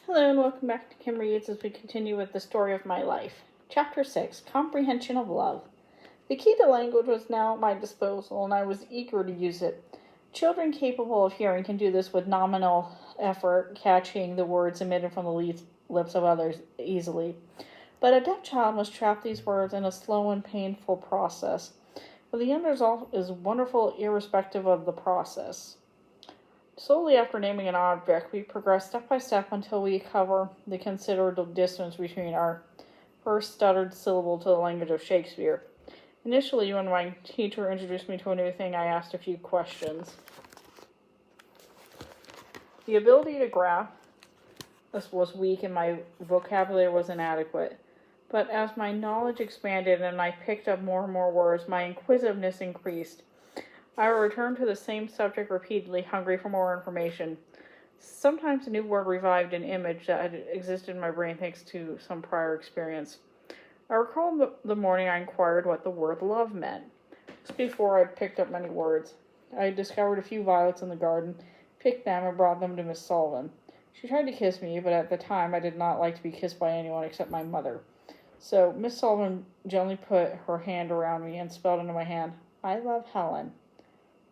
Hello and welcome back to Kim Reads as we continue with the story of my life. Chapter 6, Comprehension of Love. The key to language was now at my disposal and I was eager to use it. Children capable of hearing can do this with nominal effort, catching the words emitted from the lips of others easily. But a deaf child must trap these words in a slow and painful process. But the end result is wonderful irrespective of the process. Slowly after naming an object, we progress step by step until we cover the considerable distance between our first stuttered syllable to the language of Shakespeare. Initially, when my teacher introduced me to a new thing, I asked a few questions. The ability to graph was weak and my vocabulary was inadequate. But as my knowledge expanded and I picked up more and more words, my inquisitiveness increased. I would return to the same subject repeatedly, hungry for more information. Sometimes a new word revived an image that had existed in my brain thanks to some prior experience. I recall the morning I inquired what the word love meant. Just before I'd picked up many words. I had discovered a few violets in the garden, picked them, and brought them to Miss Sullivan. She tried to kiss me, but at the time I did not like to be kissed by anyone except my mother. So Miss Sullivan gently put her hand around me and spelled into my hand, "I love Helen."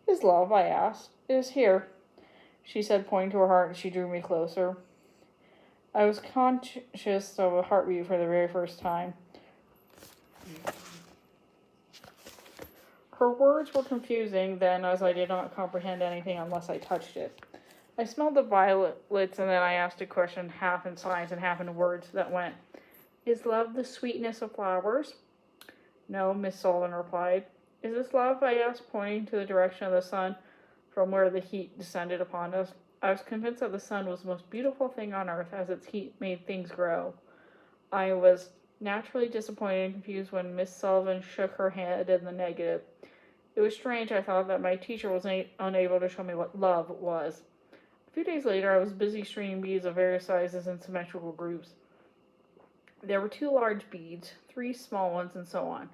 "Is love?" I asked. "It is here," she said, pointing to her heart, and she drew me closer. I was conscious of a heartbeat for the very first time. Her words were confusing then, as I did not comprehend anything unless I touched it. I smelled the violets, and then I asked a question, half in signs and half in words, that went, "Is love the sweetness of flowers?" "No," Miss Sullivan replied. "Is this love?" I asked, pointing to the direction of the sun from where the heat descended upon us. I was convinced that the sun was the most beautiful thing on earth, as its heat made things grow. I was naturally disappointed and confused when Miss Sullivan shook her head in the negative. It was strange, I thought, that my teacher was unable to show me what love was. A few days later, I was busy stringing beads of various sizes in symmetrical groups. There were 2 large beads, 3 small ones, and so on.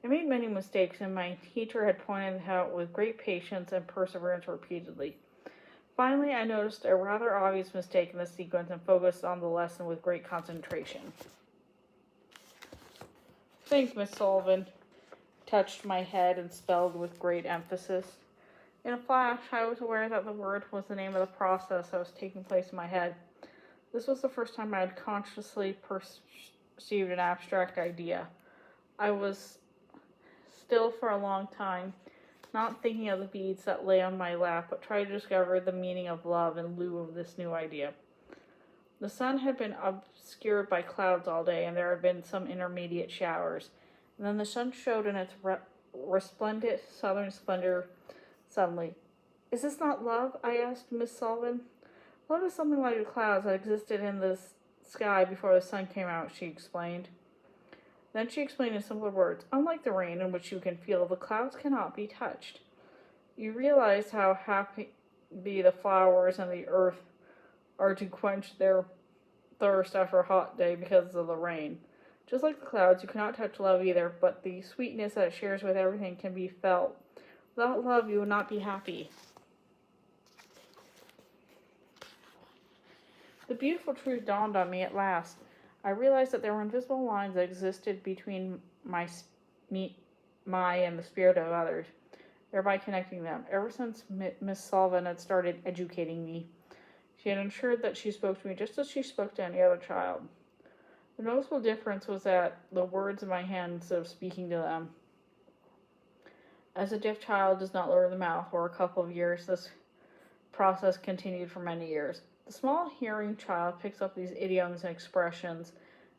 I made many mistakes, and my teacher had pointed out with great patience and perseverance repeatedly. Finally, I noticed a rather obvious mistake in the sequence and focused on the lesson with great concentration. "Think," Miss Sullivan touched my head and spelled with great emphasis. In a flash, I was aware that the word was the name of the process that was taking place in my head. This was the first time I had consciously perceived an abstract idea. I was still for a long time, not thinking of the beads that lay on my lap, but trying to discover the meaning of love in lieu of this new idea. The sun had been obscured by clouds all day, and there had been some intermediate showers. And then the sun showed in its resplendent southern splendor suddenly. "Is this not love?" I asked Miss Sullivan. "Love is something like the clouds that existed in the sky before the sun came out," she explained. Then she explained in simpler words, "Unlike the rain, in which you can feel, the clouds cannot be touched. You realize how happy the flowers and the earth are to quench their thirst after a hot day because of the rain. Just like the clouds, you cannot touch love either, but the sweetness that it shares with everything can be felt. Without love, you would not be happy." The beautiful truth dawned on me at last. I realized that there were invisible lines that existed between my and the spirit of others, thereby connecting them. Ever since Miss Sullivan had started educating me, she had ensured that she spoke to me just as she spoke to any other child. The noticeable difference was that the words in my hand instead of speaking to them. As a deaf child does not learn the mouth for a couple of years, this process continued for many years. The small hearing child picks up these idioms and expressions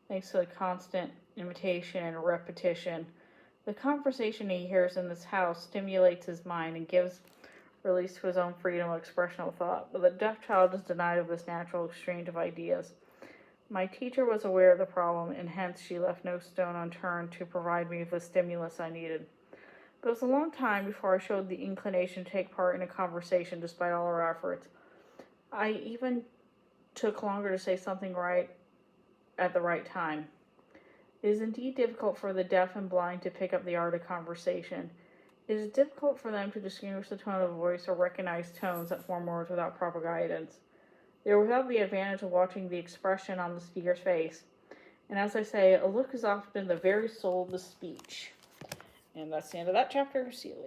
thanks to the constant imitation and repetition. The conversation he hears in this house stimulates his mind and gives release to his own freedom of expression of thought, but the deaf child is denied of this natural exchange of ideas. My teacher was aware of the problem, and hence she left no stone unturned to provide me with the stimulus I needed. But it was a long time before I showed the inclination to take part in a conversation despite all her efforts. I even took longer to say something right at the right time. It is indeed difficult for the deaf and blind to pick up the art of conversation. It is difficult for them to distinguish the tone of a voice or recognize tones that form words without proper guidance. They were without the advantage of watching the expression on the speaker's face. And as I say, a look is often the very soul of the speech. And that's the end of that chapter. See you later.